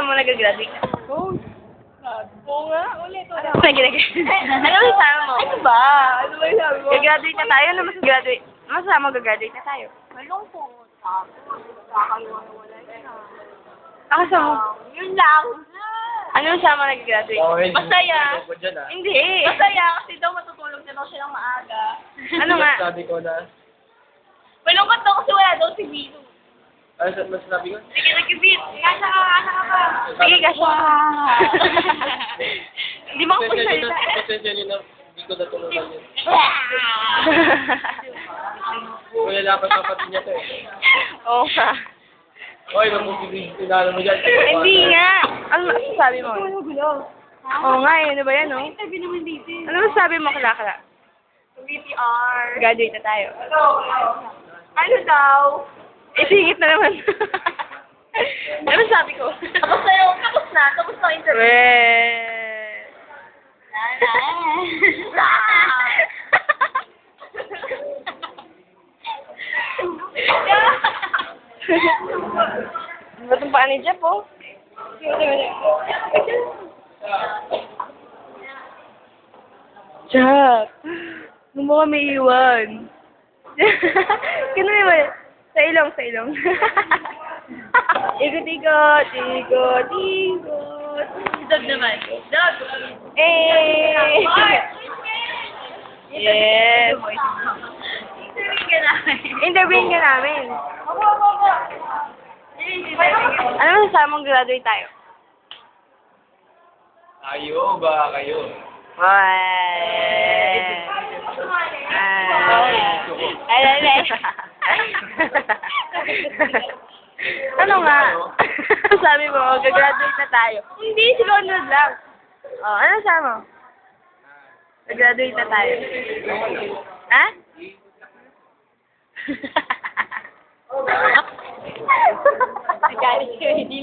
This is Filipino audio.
sabi mo nag-graduate ka? Oo. Oo nga, ulit. Ano sabi mo? Ano ba? Ano ba yung sabi mo? Gagraduate na tayo? Ano mas graduate? Ano sabi mo gagraduate na tayo? Malungkot. Kakaiwala na. Ako sa mo? Yun lang. Ano sabi mo nag-graduate? Masaya. Hindi. Masaya kasi daw matutulog na daw siya ng maaga. Ano nga? Sabi ko na, Malungkot daw kasi wala daw si Vino. ano sa mas sabi ko? Sige, nag-beat. Kasa ka ba? Sige, kasi. Hindi mo ako Pasensya salita. na, pasensya nyo na, hindi ko natulungan yun. Kaya dapat kapatid niya to eh. Oo nga. Oy, magpupigil mo dyan. Hindi nga. Ano sabi mo? Oo nga, ano ba yan, no? Interview naman dito. Ano sabi mo, Kala? VTR. Graduate na tayo. Ano daw? Eh, singit na naman. Ano sabi ko? Tapos na yung, tapos na yung interview. Weh. Ba't ang paa ni Jeff, oh? Jeff! Huwag mo kami iwan. Ganun ba? Sa ilong. Ikot-ikot, ikot-ikot. Dog naman. Dog. Eh! Yes! Interviewin ka namin. Ano masasabi mong graduate tayo? Ayo ba kayo? Ano nga? Sabi mo, gagraduate na tayo. Hindi, sinunod lang. Oh, ano sabi mo? Gagraduate na tayo. Ha? Galit ka, hindi